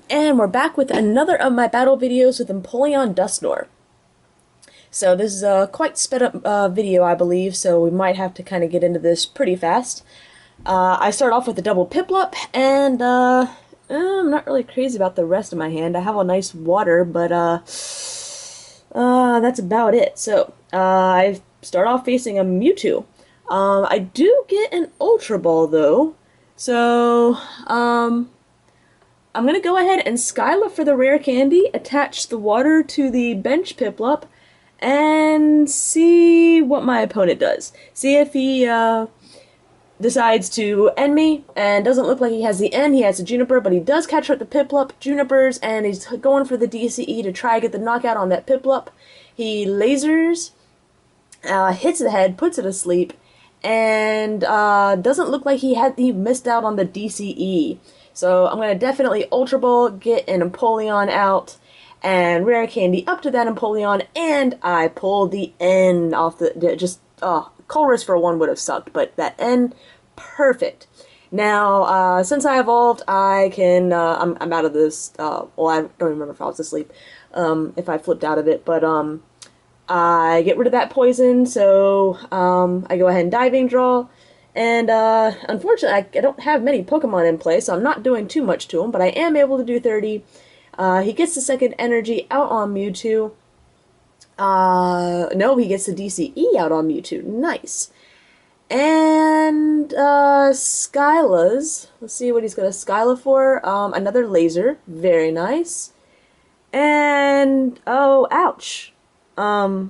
And we're back with another of my battle videos with Empoleon Dusknoir. So this is a quite sped up video, I believe, so we might have to kind of get into this pretty fast. I start off with a double Piplup, and I'm not really crazy about the rest of my hand. I have a nice water, but that's about it. So I start off facing a Mewtwo. I do get an Ultra Ball, though, so I'm going to go ahead and Skyla for the rare candy, attach the water to the bench Piplup, and see what my opponent does. See if he decides to end me, and doesn't look like he has the end. He has a Juniper, but he does catch up the Piplup, Junipers, and he's going for the DCE to try to get the knockout on that Piplup. He lasers, hits the head, puts it asleep, and doesn't look like he missed out on the DCE. So I'm gonna definitely Ultra Ball, get an Empoleon out, and rare candy up to that Empoleon, and I pull the N off the Colress for one would have sucked, but that N, perfect. Now, since I evolved, I can, I'm out of this, well, I don't remember if I was asleep, if I flipped out of it, but, I get rid of that poison, so, I go ahead and Diving Draw, and, unfortunately, I don't have many Pokemon in play, so I'm not doing too much to him, but I am able to do 30. He gets the second energy out on Mewtwo. No, he gets the DCE out on Mewtwo. Nice. And, Skyla's. Let's see what he's going to Skyla for. Another laser. Very nice. And, oh, ouch. Wow,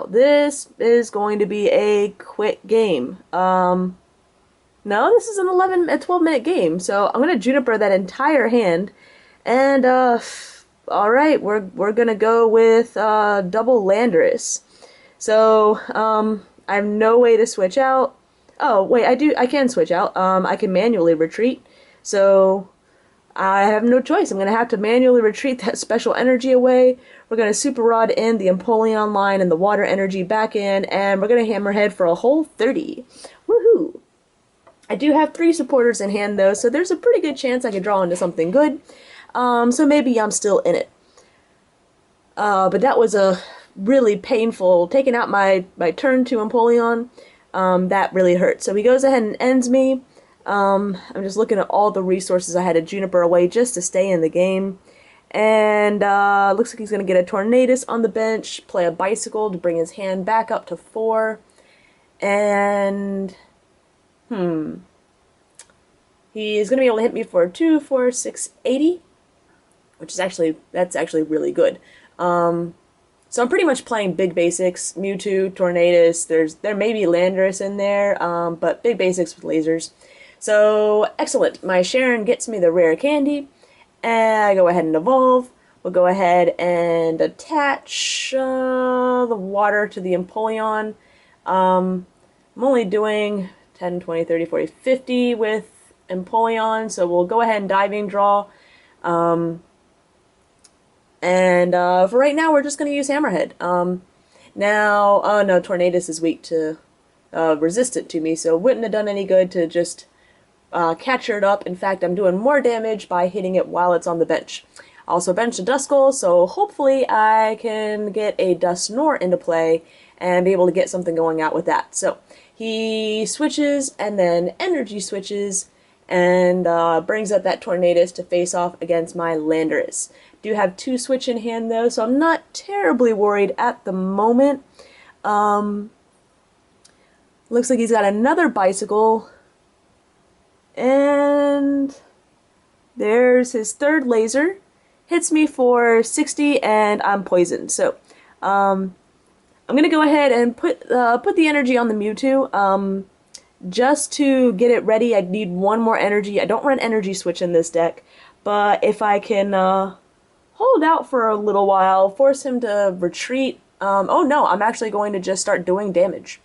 this is going to be a quick game. No, this is a 12 minute game, so I'm going to Juniper that entire hand. And, alright, we're gonna go with, double Landorus. So, I have no way to switch out. Oh, wait, I can switch out. I can manually retreat. So, I have no choice. I'm gonna have to manually retreat that special energy away. We're gonna Super Rod in the Empoleon line and the water energy back in, and we're gonna Hammerhead for a whole 30. Woohoo! I do have 3 supporters in hand, though, so there's a pretty good chance I could draw into something good. So maybe I'm still in it. But that was a really painful, taking out my turn to Empoleon, that really hurt. So he goes ahead and ends me. I'm just looking at all the resources I had to Juniper away just to stay in the game. And, looks like he's going to get a Tornadus on the bench, play a Bicycle to bring his hand back up to 4. And, he's going to be able to hit me for 2, 4, 6, 80. Which is that's actually really good. So I'm pretty much playing big basics, Mewtwo, Tornadus, there may be Landorus in there, but big basics with lasers. So, excellent. My Sharon gets me the rare candy, and I go ahead and evolve. We'll go ahead and attach the water to the Empoleon. I'm only doing 10, 20, 30, 40, 50 with Empoleon, so we'll go ahead and Diving Draw. And for right now, we're just going to use Hammerhead. Now, oh no, Tornadus is weak to resistant to me, so it wouldn't have done any good to just capture it up. In fact, I'm doing more damage by hitting it while it's on the bench. I also bench a Duskull, so hopefully I can get a Dusknoir into play and be able to get something going out with that. So he switches and then energy switches and brings up that Tornadus to face off against my Landorus. Do have 2 switch in hand though, so I'm not terribly worried at the moment. Looks like he's got another Bicycle. And there's his 3rd laser. Hits me for 60 and I'm poisoned. So I'm gonna go ahead and put the energy on the Mewtwo. Just to get it ready, I need 1 more energy. I don't run energy switch in this deck, but if I can hold out for a little while, force him to retreat. Oh no, I'm actually going to just start doing damage.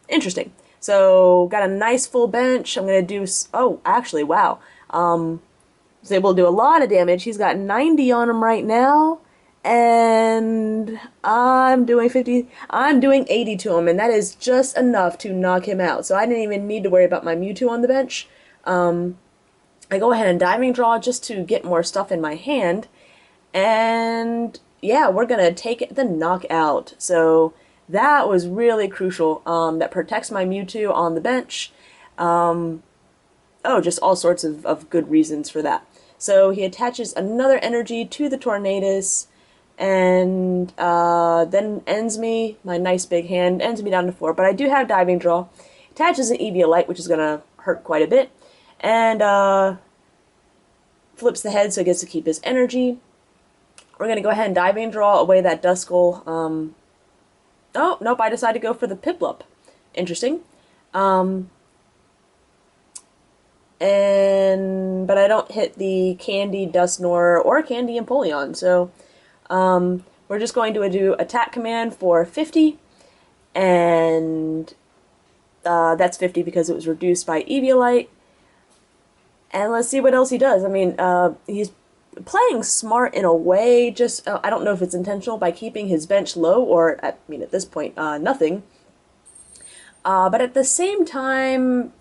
Interesting. So, got a nice full bench. I'm going to do, oh, actually, wow. Was able to do a lot of damage. He's got 90 on him right now. And I'm doing 80 to him, and that is just enough to knock him out. So I didn't even need to worry about my Mewtwo on the bench. I go ahead and diving draw just to get more stuff in my hand, and yeah, we're gonna take the knockout. So that was really crucial. That protects my Mewtwo on the bench. Um, oh, just all sorts of good reasons for that. So he attaches another energy to the Tornadus, and then ends me, my nice big hand, ends me down to 4. But I do have diving draw. Attaches an Eviolite, which is going to hurt quite a bit. And flips the head so he gets to keep his energy. We're going to go ahead and diving draw away that Duskull. Oh, nope, I decided to go for the Piplup. Interesting. But I don't hit the Candy Dusknoir or Candy Empoleon, so we're just going to do attack command for 50, and that's 50 because it was reduced by Eviolite. And let's see what else he does. I mean, he's playing smart in a way, just I don't know if it's intentional, by keeping his bench low, or at this point, nothing. But at the same time,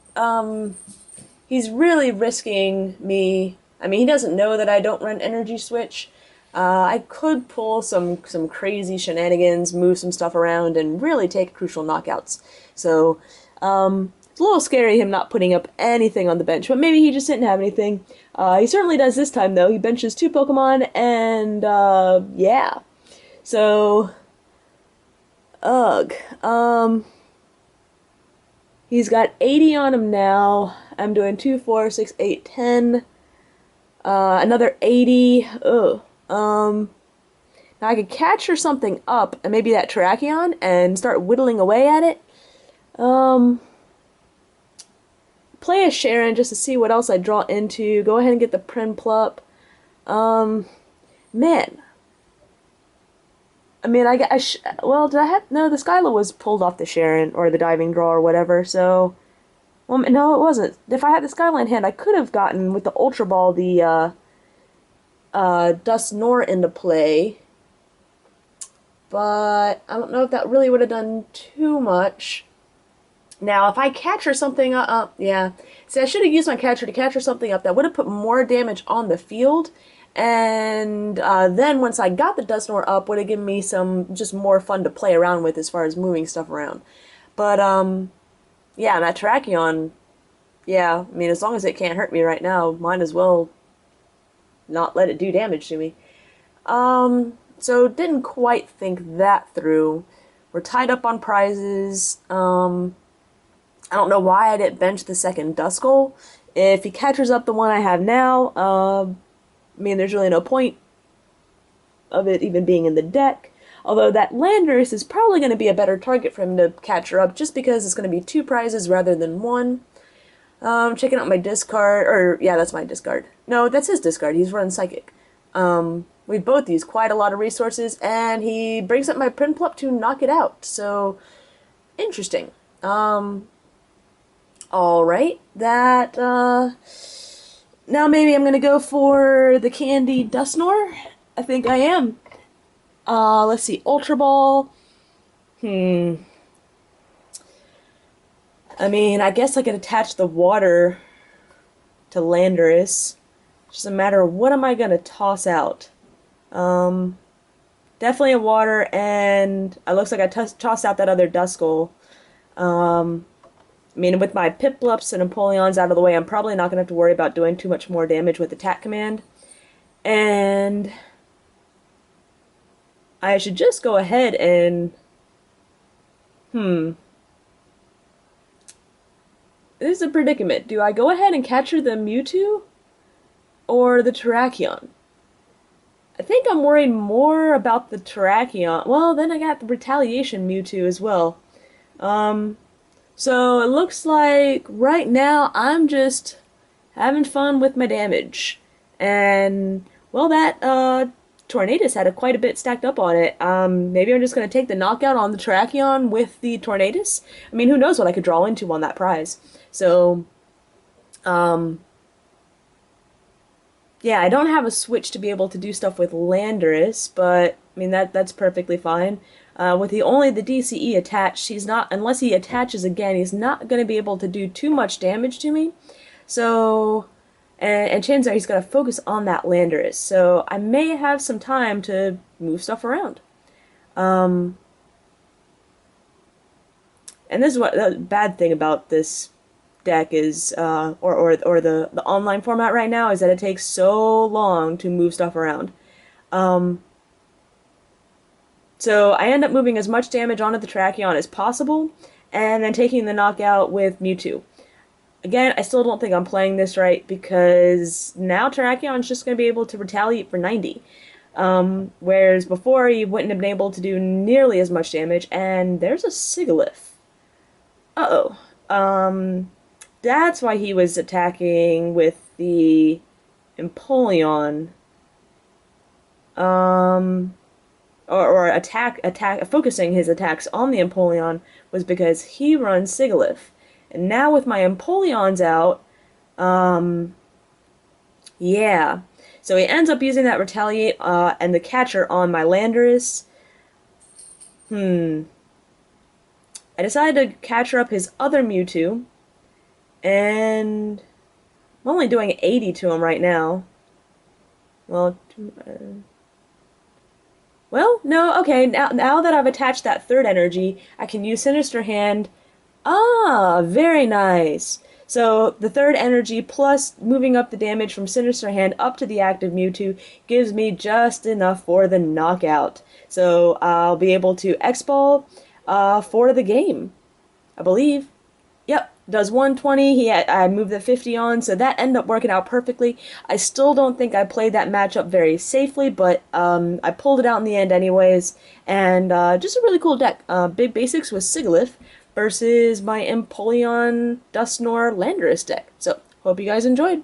he's really risking me. I mean, he doesn't know that I don't run Energy Switch. I could pull some crazy shenanigans, move some stuff around, and really take crucial knockouts. So, it's a little scary him not putting up anything on the bench, but maybe he just didn't have anything. He certainly does this time, though. He benches 2 Pokemon, and, yeah. So, ugh. He's got 80 on him now. I'm doing 2, 4, 6, 8, 10. Another 80. Ugh. Now I could catch or something up, and maybe that Terrakion, and start whittling away at it. Play a Sharon just to see what else I draw into. Go ahead and get the Prinplup. Man. I mean, well, did I have... No, the Skyla was pulled off the Sharon, or the Diving Draw, or whatever, so... Well, no, it wasn't. If I had the Skyla in hand, I could have gotten, with the Ultra Ball, the, Dusknoir into play. But I don't know if that really would have done too much. Now, if I catcher something up, yeah. See, I should have used my catcher to catcher something up. That would have put more damage on the field. And then once I got the Dusknoir up, would have given me some just more fun to play around with as far as moving stuff around. But, yeah, that Terrakion, yeah, I mean, as long as it can't hurt me right now, might as well not let it do damage to me. So didn't quite think that through. We're tied up on prizes. I don't know why I didn't bench the second Duskull. If he catches up the one I have now, I mean, there's really no point of it even being in the deck. Although that Landorus is probably going to be a better target for him to capture up, just because it's going to be 2 prizes rather than 1. Checking out my discard, or yeah, that's my discard. No, that's his discard. He's running Psychic. We both use quite a lot of resources, and he brings up my Prinplup to knock it out. So, interesting. Alright, that, now maybe I'm gonna go for the Candy Dusknoir. I think I am. Let's see, Ultra Ball. I mean, I guess I could attach the water to Landorus. Just a matter of what am I gonna toss out. Definitely a water, and it looks like I tossed out that other Duskull. I mean, with my Piplups and Empoleons out of the way, I'm probably not going to have to worry about doing too much more damage with attack command. And I should just go ahead and... This is a predicament. Do I go ahead and capture the Mewtwo? Or the Terrakion? I think I'm worried more about the Terrakion. Well, then I got the Retaliation Mewtwo as well. So it looks like right now I'm just having fun with my damage. And, well, that Tornadus had quite a bit stacked up on it. Maybe I'm just going to take the knockout on the Terrakion with the Tornadus. I mean, who knows what I could draw into on that prize. So, yeah, I don't have a switch to be able to do stuff with Landorus, but, I mean, that's perfectly fine. With the DCE attached, he's not, unless he attaches again, he's not going to be able to do too much damage to me. So, and chances are he's going to focus on that Landorus. So I may have some time to move stuff around. Um, and this is what the bad thing about this deck is, or the online format right now, is that it takes so long to move stuff around. Um, so I end up moving as much damage onto the Terrakion as possible, and then taking the knockout with Mewtwo. Again, I still don't think I'm playing this right, because now Terrakion's just going to be able to retaliate for 90. Whereas before, he wouldn't have been able to do nearly as much damage, and there's a Sigilyph. Uh-oh. That's why he was attacking with the Empoleon. Or focusing his attacks on the Empoleon was because he runs Sigilyph. And now with my Empoleons out, yeah. So he ends up using that Retaliate and the Catcher on my Landorus. I decided to Catcher up his other Mewtwo, and I'm only doing 80 to him right now. Well, no, okay, now that I've attached that third energy, I can use Sinister Hand. Ah, very nice. So the third energy plus moving up the damage from Sinister Hand up to the active Mewtwo gives me just enough for the knockout. So I'll be able to X-Ball for the game, I believe. Yep, does 120. I moved the 50 on, so that ended up working out perfectly. I still don't think I played that matchup very safely, but I pulled it out in the end anyways. And just a really cool deck. Big Basics with Sigilyph versus my Empoleon Dusknoir Landorus deck. So, hope you guys enjoyed.